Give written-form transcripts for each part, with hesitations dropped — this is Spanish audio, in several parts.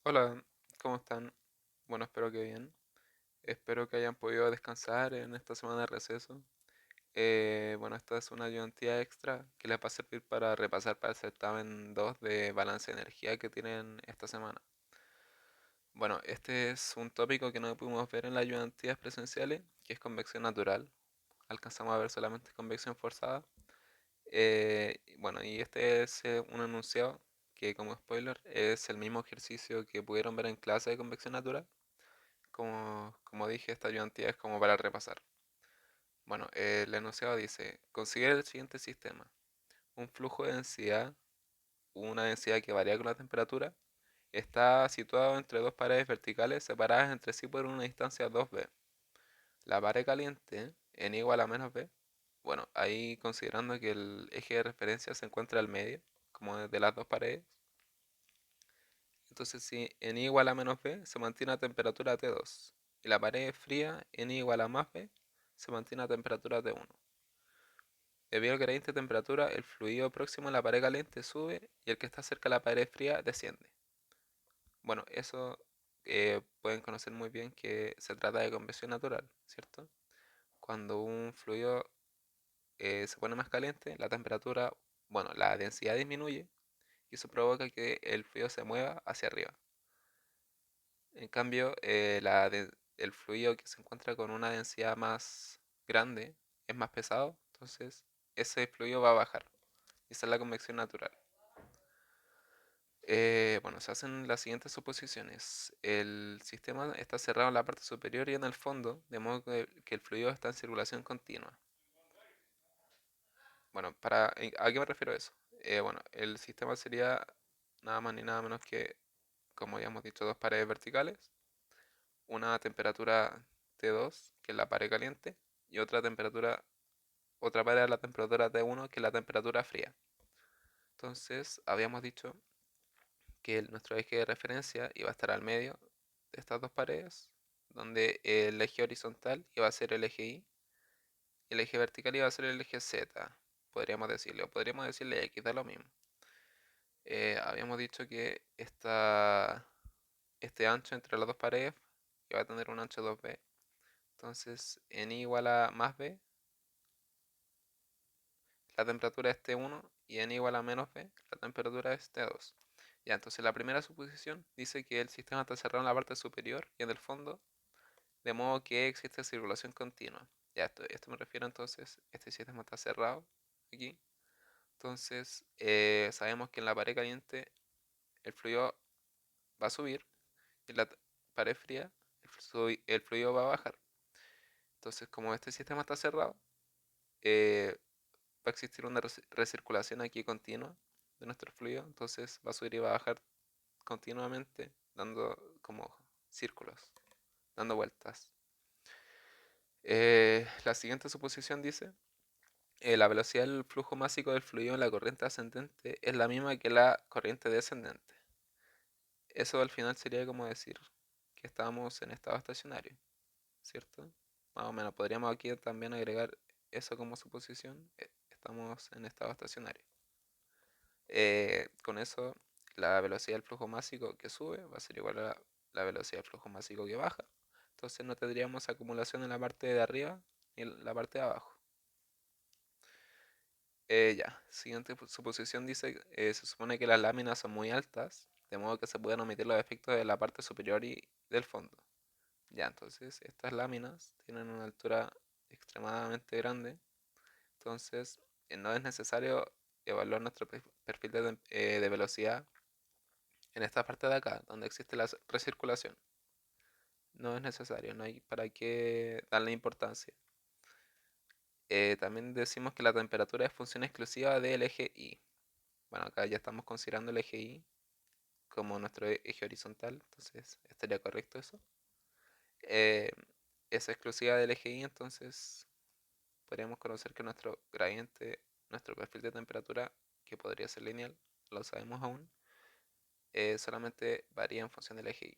Hola, ¿cómo están? Bueno, espero que bien. Espero que hayan podido descansar en esta semana de receso. Bueno, esta es una ayudantía extra que les va a servir para repasar para el certamen 2 de balance de energía que tienen esta semana. Bueno, este es un tópico que no pudimos ver en las ayudantías presenciales, que es convección natural. Alcanzamos a ver solamente convección forzada. Bueno, y este es un enunciado que, como spoiler, es el mismo ejercicio que pudieron ver en clase de convección natural. Como dije, esta ayudantía es como para repasar. Bueno, el enunciado dice, considera el siguiente sistema. Un flujo de densidad, una densidad que varía con la temperatura, está situado entre dos paredes verticales separadas entre sí por una distancia 2b. La pared caliente, n igual a menos b, bueno, ahí considerando que el eje de referencia se encuentra al medio, como de las dos paredes, entonces si n igual a menos b se mantiene a temperatura T2 y la pared fría n igual a más b se mantiene a temperatura T1. Debido al gradiente de temperatura, el fluido próximo a la pared caliente sube y el que está cerca de la pared fría desciende. Bueno, eso pueden conocer muy bien que se trata de convección natural, ¿cierto? Cuando un fluido se pone más caliente, la temperatura, bueno, la densidad disminuye y eso provoca que el fluido se mueva hacia arriba. En cambio, el fluido que se encuentra con una densidad más grande es más pesado, entonces ese fluido va a bajar. Esa es la convección natural. Bueno, se hacen las siguientes suposiciones. El sistema está cerrado en la parte superior y en el fondo, de modo que el fluido está en circulación continua. Bueno, ¿a qué me refiero a eso? Bueno, el sistema sería nada más ni nada menos que, como ya hemos dicho, dos paredes verticales, una temperatura T2, que es la pared caliente, y otra pared a la temperatura T1, que es la temperatura fría. Entonces, habíamos dicho que nuestro eje de referencia iba a estar al medio de estas dos paredes, donde el eje horizontal iba a ser el eje Y y el eje vertical iba a ser el eje Z, podríamos decirle X, da lo mismo. Habíamos dicho que este ancho entre las dos paredes iba a tener un ancho 2b. Entonces, en I igual a más b, la temperatura es T1 y n igual a menos b, la temperatura es T2. Ya, entonces la primera suposición dice que el sistema está cerrado en la parte superior y en el fondo, de modo que existe circulación continua. Ya, esto me refiero entonces, este sistema está cerrado aquí. Entonces, sabemos que en la pared caliente el fluido va a subir y en la pared fría el fluido va a bajar. Entonces, como este sistema está cerrado, eh, va a existir una recirculación aquí continua de nuestro fluido. Entonces, va a subir y va a bajar continuamente, dando como círculos, dando vueltas. La siguiente suposición dice, la velocidad del flujo másico del fluido en la corriente ascendente es la misma que la corriente descendente. Eso al final sería como decir que estamos en estado estacionario, ¿cierto? Más o menos, podríamos aquí también agregar eso como suposición, estamos en estado estacionario. Con eso, la velocidad del flujo másico que sube va a ser igual a la velocidad del flujo másico que baja. Entonces no tendríamos acumulación en la parte de arriba ni en la parte de abajo. Ya, siguiente suposición dice, se supone que las láminas son muy altas, de modo que se pueden omitir los efectos de la parte superior y del fondo. Ya, entonces estas láminas tienen una altura extremadamente grande, entonces no es necesario evaluar nuestro perfil de velocidad en esta parte de acá, donde existe la recirculación. No es necesario, no hay para qué darle importancia. También decimos que la temperatura es función exclusiva del eje Y. Bueno, acá ya estamos considerando el eje Y como nuestro eje horizontal, entonces estaría correcto eso. Eh, es exclusiva del eje Y, entonces podríamos conocer que nuestro gradiente, nuestro perfil de temperatura, que podría ser lineal, lo sabemos aún, solamente varía en función del eje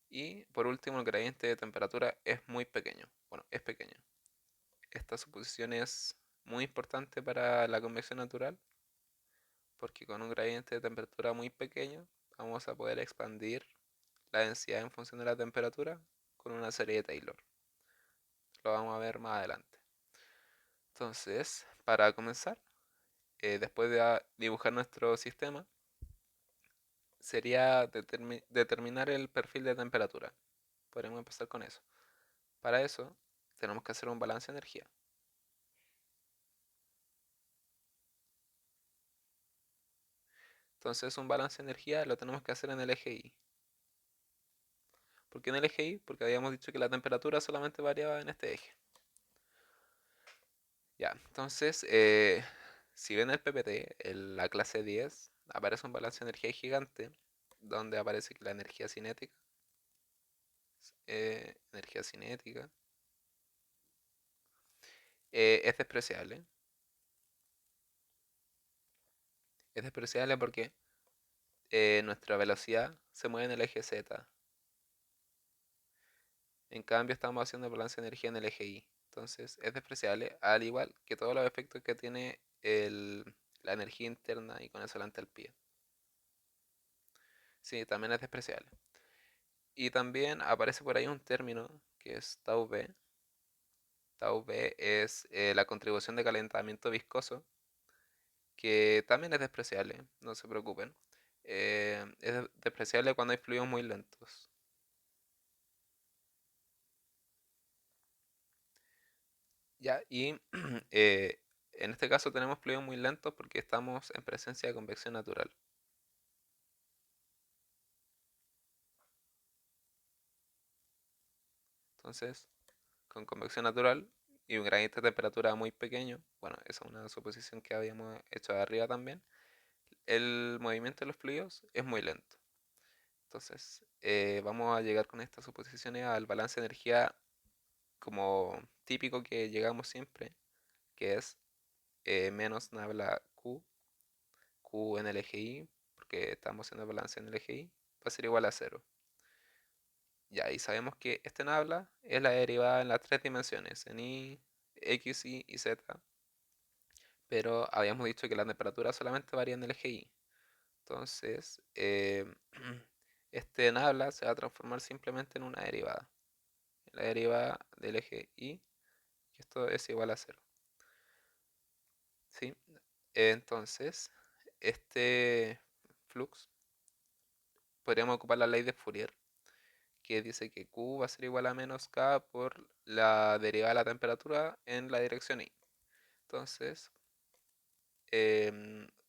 Y. Y por último, el gradiente de temperatura es muy pequeño. Bueno, es pequeño. Esta suposición es muy importante para la convección natural porque con un gradiente de temperatura muy pequeño vamos a poder expandir la densidad en función de la temperatura con una serie de Taylor. Lo vamos a ver más adelante. Entonces, para comenzar, después de dibujar nuestro sistema, sería determinar el perfil de temperatura. Podríamos empezar con eso. Para eso, tenemos que hacer un balance de energía. Entonces, un balance de energía lo tenemos que hacer en el eje Y. ¿Por qué en el eje Y? Porque habíamos dicho que la temperatura solamente variaba en este eje. Ya, entonces, si ven el PPT, en la clase 10, aparece un balance de energía gigante, donde aparece que la energía cinética, es despreciable. Es despreciable porque nuestra velocidad se mueve en el eje Z. En cambio, estamos haciendo el balance de energía en el eje Y. Entonces, es despreciable, al igual que todos los efectos que tiene la energía interna y con eso la entalpía. Sí, también es despreciable. Y también aparece por ahí un término que es tau B. Tau B es la contribución de calentamiento viscoso, que también es despreciable, no se preocupen. Es despreciable cuando hay fluidos muy lentos. Ya, y en este caso tenemos fluidos muy lentos porque estamos en presencia de convección natural. Entonces, con convección natural y un gradiente de temperatura muy pequeño, bueno, esa es una suposición que habíamos hecho de arriba también, el movimiento de los fluidos es muy lento. Entonces, vamos a llegar con estas suposiciones al balance de energía como típico que llegamos siempre, que es menos nabla Q en el eje Y, porque estamos haciendo balance en el eje Y, va a ser igual a cero. Ya, y sabemos que este nabla es la derivada en las tres dimensiones, en Y, X, Y Z, pero habíamos dicho que la temperatura solamente varía en el eje Y. Entonces, este nabla se va a transformar simplemente en una derivada. La derivada del eje Y, que esto es igual a cero. ¿Sí? Entonces, este flux, podríamos ocupar la ley de Fourier, que dice que Q va a ser igual a menos K por la derivada de la temperatura en la dirección Y. Entonces,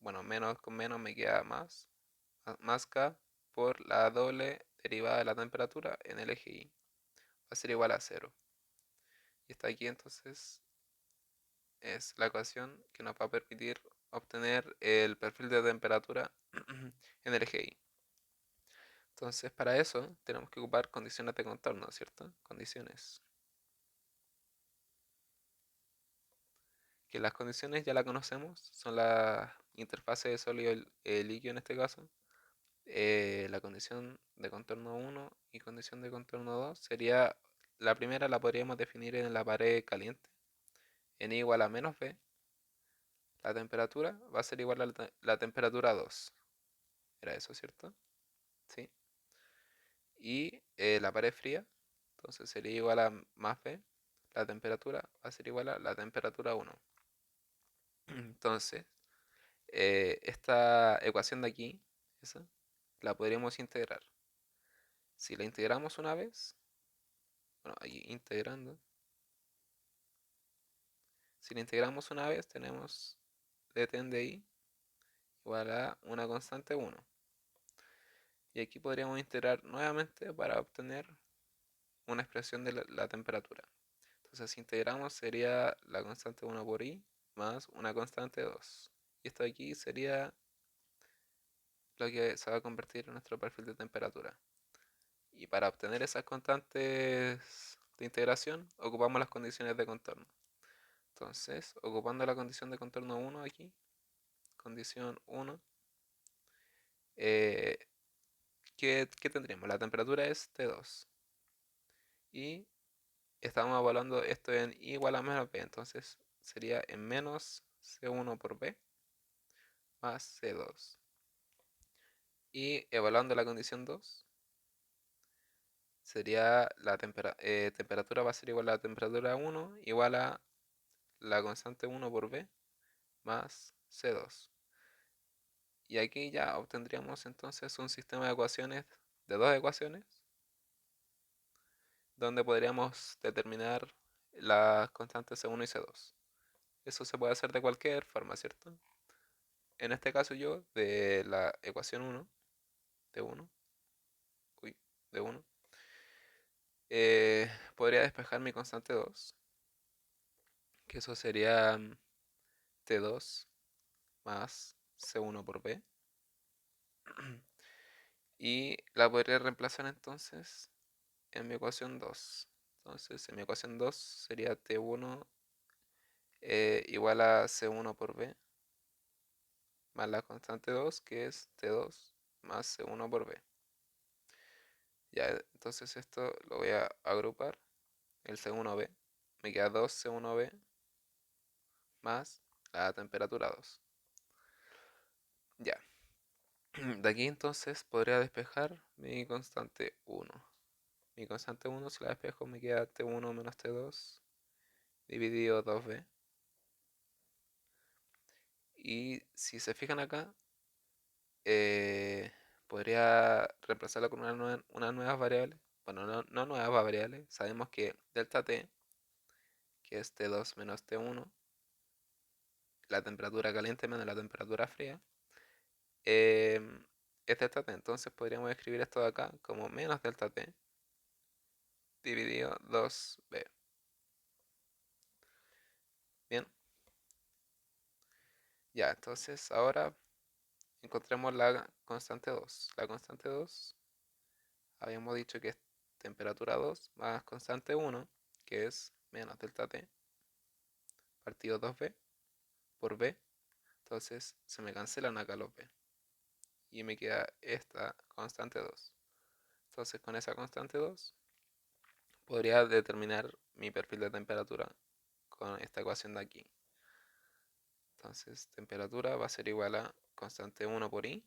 bueno, menos con menos me queda más K por la doble derivada de la temperatura en el eje Y. Va a ser igual a cero. Y está aquí entonces es la ecuación que nos va a permitir obtener el perfil de temperatura en el eje Y. Entonces, para eso tenemos que ocupar condiciones de contorno, ¿cierto? Condiciones. Que las condiciones ya las conocemos, son las interfaces de sólido y líquido en este caso. La condición de contorno 1 y condición de contorno 2 sería, la primera la podríamos definir en la pared caliente, en igual a menos B, la temperatura va a ser igual a la temperatura 2. Era eso, ¿cierto? Sí. Y la pared fría, entonces sería igual a más B, la temperatura va a ser igual a la temperatura 1. Entonces, esta ecuación de aquí, esa, la podríamos integrar. Si la integramos una vez, bueno, aquí integrando, si la integramos una vez, tenemos dten de i igual a una constante 1. Y aquí podríamos integrar nuevamente para obtener una expresión de la temperatura. Entonces, si integramos sería la constante 1 por i más una constante 2. Y esto de aquí sería lo que se va a convertir en nuestro perfil de temperatura. Y para obtener esas constantes de integración, ocupamos las condiciones de contorno. Entonces, ocupando la condición de contorno 1 aquí, condición 1, eh, ¿qué tendríamos? La temperatura es T2. Y estamos evaluando esto en I igual a menos B, entonces sería en menos C1 por B más C2. Y evaluando la condición 2 sería la temperatura va a ser igual a la temperatura 1 igual a la constante 1 por B más C2. Y aquí ya obtendríamos entonces un sistema de ecuaciones, de dos ecuaciones, donde podríamos determinar las constantes C1 y C2. Eso se puede hacer de cualquier forma, ¿cierto? En este caso yo, de la ecuación 1, de 1, uy, de 1, podría despejar mi constante 2, que eso sería T2 más C1 por B. Y la podría reemplazar entonces en mi ecuación 2. Entonces en mi ecuación 2 sería T1 igual a C1 por B más la constante 2 que es T2 más C1 por B. Ya, entonces esto lo voy a agrupar, el C1B. Me queda 2 C1B más la temperatura 2. Ya, de aquí entonces podría despejar mi constante 1. Mi constante 1 si la despejo me queda T1 menos T2 dividido 2B. Y si se fijan acá, eh, podría reemplazarlo con unas nuevas variables. Bueno, no nuevas variables. Sabemos que delta T, que es T2 menos T1, la temperatura caliente menos la temperatura fría, es delta T. Entonces podríamos escribir esto de acá como menos delta T dividido 2B. Bien, ya, entonces ahora encontremos la constante 2. La constante 2 habíamos dicho que es temperatura 2 más constante 1, que es menos delta T, partido 2B por B. Entonces se me cancelan acá los B. Y me queda esta constante 2. Entonces con esa constante 2 podría determinar mi perfil de temperatura con esta ecuación de aquí. Entonces temperatura va a ser igual a constante 1 por I,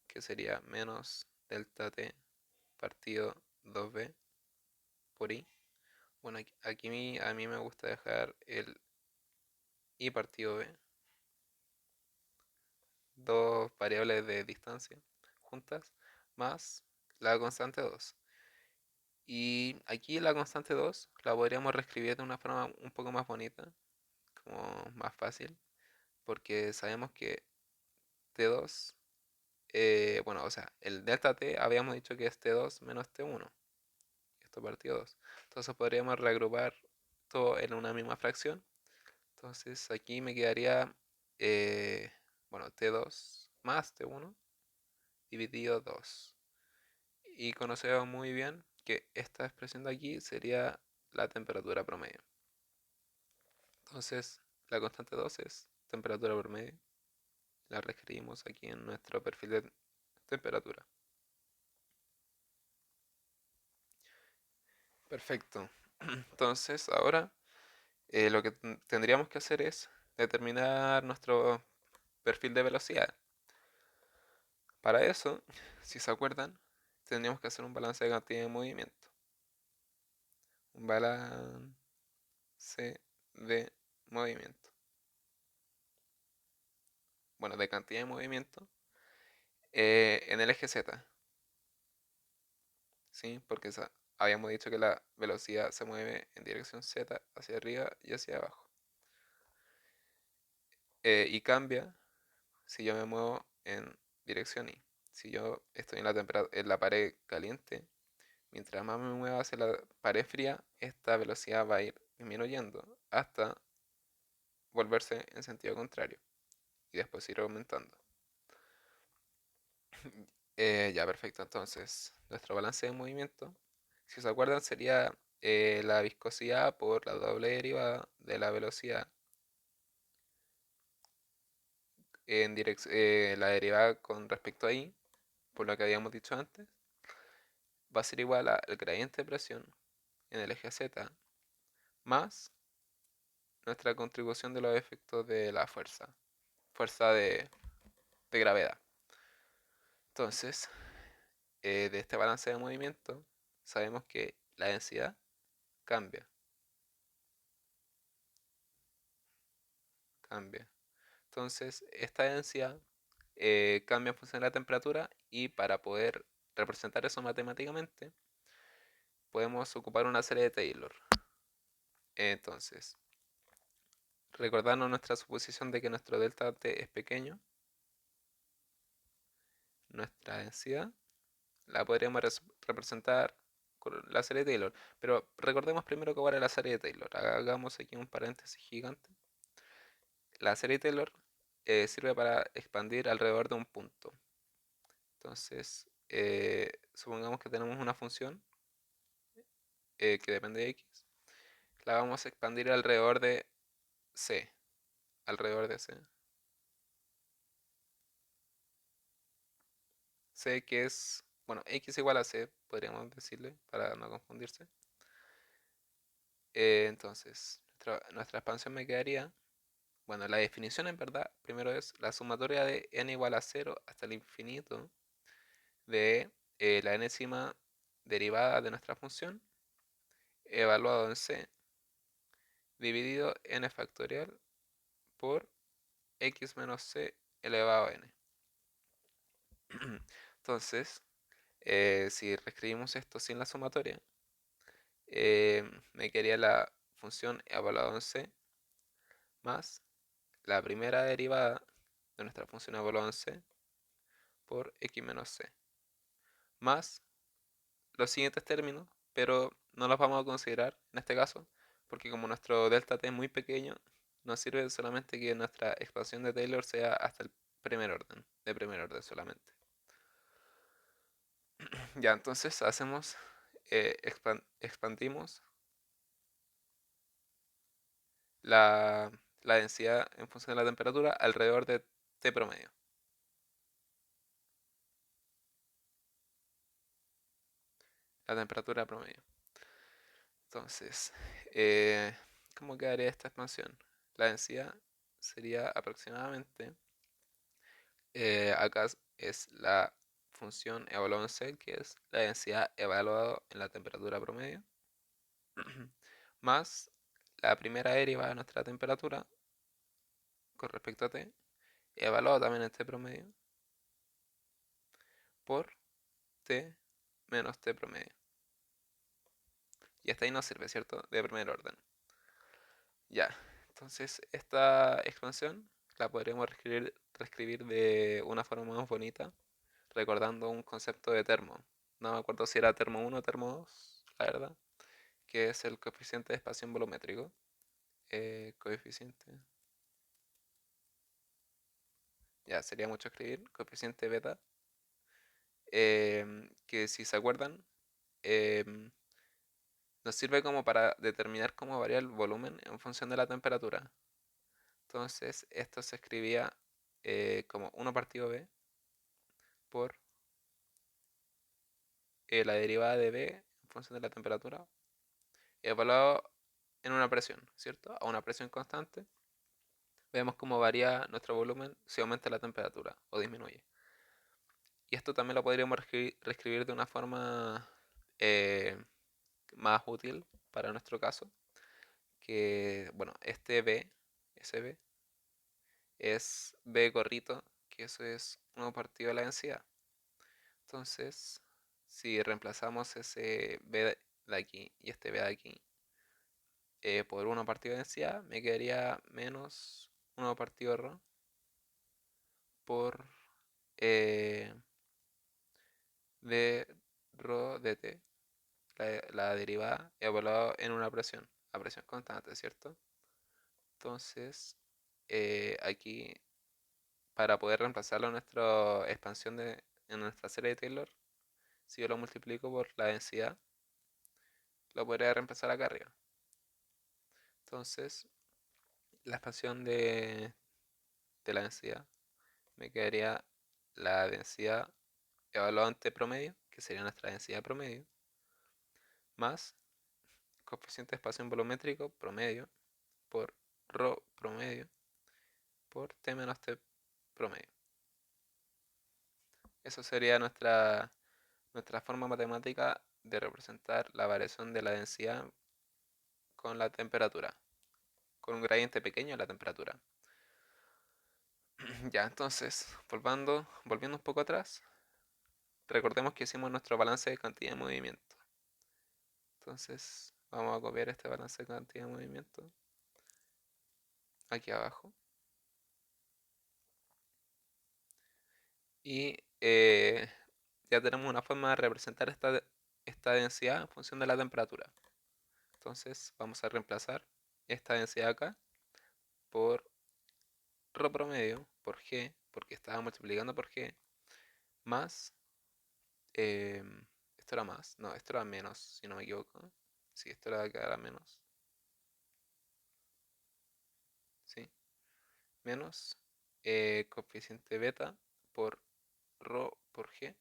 que sería menos delta T partido 2B por I. Bueno, aquí a mí me gusta dejar el I partido B, dos variables de distancia juntas, más la constante 2. Y aquí la constante 2 la podríamos reescribir de una forma un poco más bonita, como más fácil, porque sabemos que T2, bueno, o sea, el delta T habíamos dicho que es T2 menos T1, esto partido 2. Entonces podríamos reagrupar todo en una misma fracción. Entonces aquí me quedaría, eh, bueno, T2 más T1 dividido 2. Y conocemos muy bien que esta expresión de aquí sería la temperatura promedio. Entonces, la constante 2 es temperatura promedio. La reescribimos aquí en nuestro perfil de temperatura. Perfecto. Entonces, ahora lo que tendríamos que hacer es determinar nuestro perfil de velocidad. Para eso, si se acuerdan, tendríamos que hacer un balance de cantidad de movimiento. Un balance de movimiento. Bueno, de cantidad de movimiento en el eje Z. ¿Sí? Porque habíamos dicho que la velocidad se mueve en dirección Z hacia arriba y hacia abajo. Y cambia si yo me muevo en dirección Y. Si yo estoy en la pared caliente, mientras más me mueva hacia la pared fría, esta velocidad va a ir disminuyendo hasta volverse en sentido contrario y después ir aumentando. Ya, perfecto. Entonces, nuestro balance de movimiento, si se acuerdan, sería la viscosidad por la doble derivada de la velocidad la derivada con respecto a I, por lo que habíamos dicho antes, va a ser igual al gradiente de presión en el eje Z más nuestra contribución de los efectos de la fuerza de gravedad. Entonces, de este balance de movimiento, sabemos que la densidad cambia, cambia. Entonces, esta densidad cambia en función de la temperatura y para poder representar eso matemáticamente, podemos ocupar una serie de Taylor. Entonces, recordando nuestra suposición de que nuestro delta T es pequeño, nuestra densidad la podríamos representar con la serie de Taylor. Pero recordemos primero cuál era la serie de Taylor. Hagamos aquí un paréntesis gigante. La serie de Taylor sirve para expandir alrededor de un punto. Entonces, supongamos que tenemos una función que depende de x. La vamos a expandir alrededor de c. Alrededor de c. C que es, bueno, x igual a c, podríamos decirle, para no confundirse. Entonces, nuestra expansión me quedaría, bueno, la definición en verdad, primero es la sumatoria de n igual a 0 hasta el infinito de la enésima derivada de nuestra función, evaluado en c, dividido n factorial por x menos c elevado a n. Entonces, si reescribimos esto sin la sumatoria, me quedaría la función evaluado en c más la primera derivada de nuestra función evaluada en c por x menos c, más los siguientes términos, pero no los vamos a considerar en este caso, porque como nuestro delta t es muy pequeño, nos sirve solamente que nuestra expansión de Taylor sea hasta el primer orden, de primer orden solamente. Ya, entonces hacemos, expandimos la, la densidad en función de la temperatura alrededor de T promedio. La temperatura promedio. Entonces, eh, ¿cómo quedaría esta expansión? La densidad sería aproximadamente, acá es la función evaluada en C, que es la densidad evaluada en la temperatura promedio, más la primera derivada de nuestra temperatura con respecto a T, evaluado también en T promedio, por T menos T promedio. Y hasta ahí nos sirve, ¿cierto? De primer orden. Ya, entonces esta expansión la podríamos reescribir de una forma más bonita, recordando un concepto de termo. No me acuerdo si era termo 1 o termo 2, la verdad, que es el coeficiente de expansión volumétrico. Coeficiente, ya sería mucho escribir, coeficiente beta, que si se acuerdan, em, nos sirve como para determinar cómo varía el volumen en función de la temperatura. Entonces, esto se escribía como 1 partido b por la derivada de b en función de la temperatura, evaluado en una presión, ¿cierto? A una presión constante. Vemos cómo varía nuestro volumen si aumenta la temperatura o disminuye. Y esto también lo podríamos reescribir de una forma eh, más útil para nuestro caso, que, bueno, este b, ese b, es b gorrito, que eso es 1 partido de la densidad. Entonces, si reemplazamos ese b de aquí y este b de aquí por 1 partido de densidad, me quedaría menos 1 partido de ρ por eh, d rho dt, la derivada evaluada en una presión, a presión constante, ¿cierto? Entonces, aquí, para poder reemplazarlo en nuestra expansión en nuestra serie de Taylor, si yo lo multiplico por la densidad, lo podría reemplazar acá arriba. Entonces, la expansión de la densidad me quedaría la densidad evaluada ante promedio, que sería nuestra densidad promedio, más coeficiente de expansión volumétrico promedio por ρ promedio por T menos T promedio. Eso sería nuestra forma matemática de representar la variación de la densidad con la temperatura, con un gradiente pequeño en la temperatura. Ya, entonces, volviendo un poco atrás, recordemos que hicimos nuestro balance de cantidad de movimiento. Entonces, vamos a copiar este balance de cantidad de movimiento aquí abajo. Y ya tenemos una forma de representar esta densidad en función de la temperatura. Entonces, vamos a reemplazar esta densidad acá por ρ promedio, por G, porque estaba multiplicando por G, más, eh, esto era más, no, esto era menos, si no me equivoco. Sí, esto era que era menos, ¿sí? Menos coeficiente beta por ρ por G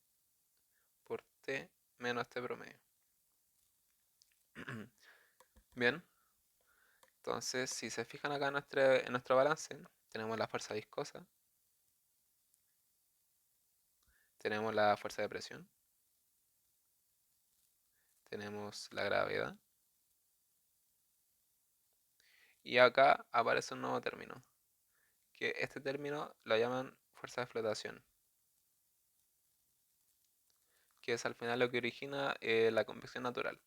por T menos T promedio. Bien, entonces si se fijan acá en nuestro balance, tenemos la fuerza viscosa, tenemos la fuerza de presión, tenemos la gravedad, y acá aparece un nuevo término, que este término lo llaman fuerza de flotación, que es al final lo que origina la convección natural.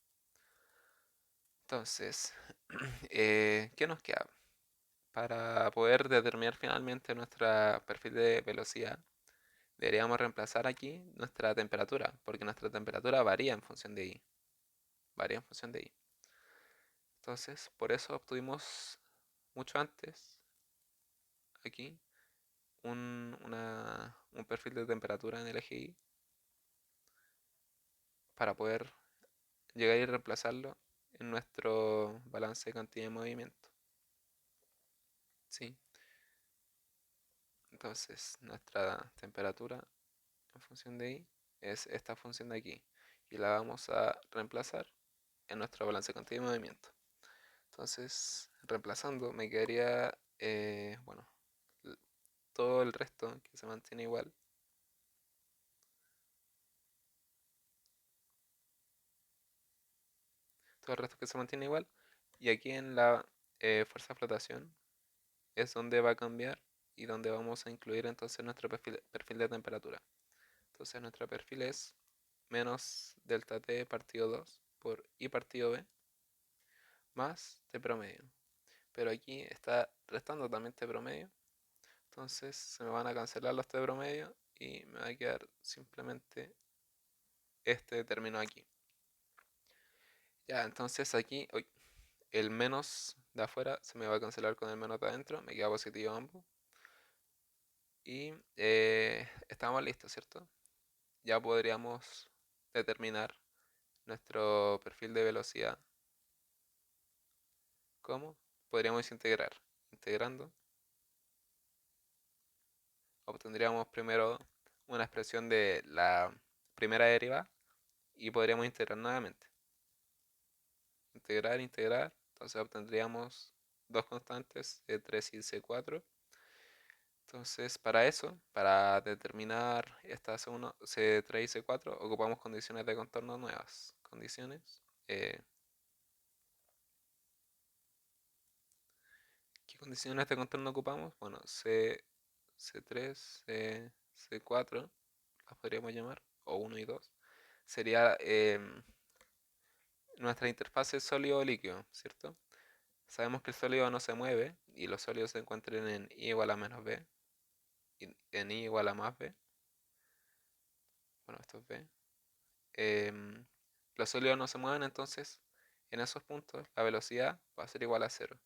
Entonces, ¿qué nos queda? Para poder determinar finalmente nuestro perfil de velocidad, deberíamos reemplazar aquí nuestra temperatura, porque nuestra temperatura varía en función de I. Varía en función de I. Entonces, por eso obtuvimos mucho antes, aquí, un perfil de temperatura en el eje Y, para poder llegar y reemplazarlo en nuestro balance de cantidad de movimiento. ¿Sí? Entonces, nuestra temperatura en función de I es esta función de aquí. Y la vamos a reemplazar en nuestro balance de cantidad de movimiento. Entonces, reemplazando, me quedaría, bueno, todo el resto que se mantiene igual. Todo el resto que se mantiene igual. Y aquí en la fuerza de flotación es donde va a cambiar y donde vamos a incluir entonces nuestro perfil de temperatura. Entonces nuestro perfil es menos delta T partido 2 por I partido B más T promedio. Pero aquí está restando también T promedio. Entonces se me van a cancelar los T promedio y me va a quedar simplemente este término aquí. Ya, entonces aquí el menos de afuera se me va a cancelar con el menos de adentro. Me queda positivo ambos. Y estamos listos, ¿cierto? Ya podríamos determinar nuestro perfil de velocidad. ¿Cómo? Podríamos integrar. Integrando, obtendríamos primero una expresión de la primera derivada y podríamos integrar nuevamente. Integrar, integrar. Entonces obtendríamos dos constantes, C3 y C4. Entonces, para eso, para determinar esta C3 y C4, ocupamos condiciones de contorno nuevas. Condiciones. ¿Qué condiciones de contorno ocupamos? Bueno, C3, C4, las podríamos llamar, o 1 y 2. Sería nuestra interfase sólido-líquido, ¿cierto? Sabemos que el sólido no se mueve y los sólidos se encuentran en I igual a menos B, y en I igual a más B. Bueno, esto es B. Los sólidos no se mueven, entonces en esos puntos la velocidad va a ser igual a cero.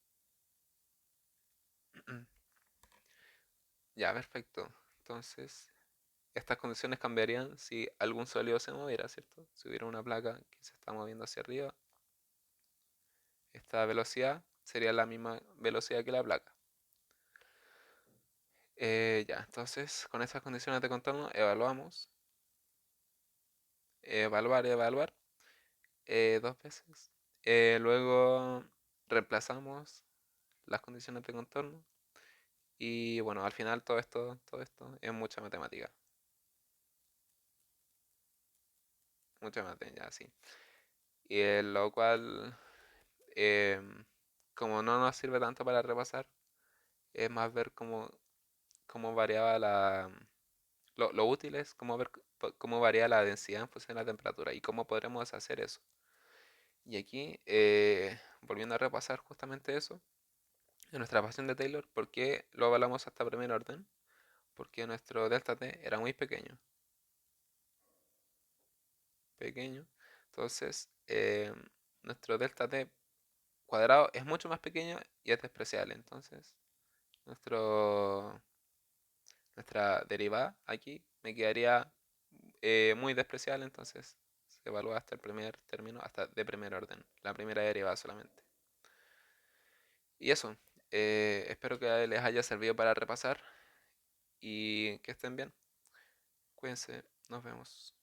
Ya, perfecto. Entonces, estas condiciones cambiarían si algún sólido se moviera, ¿cierto? Si hubiera una placa que se está moviendo hacia arriba, esta velocidad sería la misma velocidad que la placa. Ya, entonces con estas condiciones de contorno evaluamos, evaluar, evaluar dos veces. Luego reemplazamos las condiciones de contorno y bueno, al final todo esto es mucha matemática. mucho más de ya, sí. Y lo cual, em, como no nos sirve tanto para repasar, es más ver cómo variaba lo útil es cómo ver cómo varía la densidad en función de la temperatura y cómo podremos hacer eso. Y aquí, volviendo a repasar justamente eso, en nuestra ecuación de Taylor, ¿por qué lo evaluamos hasta primer orden? Porque nuestro delta t era muy pequeño. Entonces, nuestro delta t cuadrado es mucho más pequeño y es despreciable. Entonces, nuestro, nuestra derivada aquí me quedaría muy despreciable. Entonces, se evalúa hasta el primer término, hasta de primer orden, la primera derivada solamente. Y eso, espero que les haya servido para repasar y que estén bien. Cuídense, nos vemos.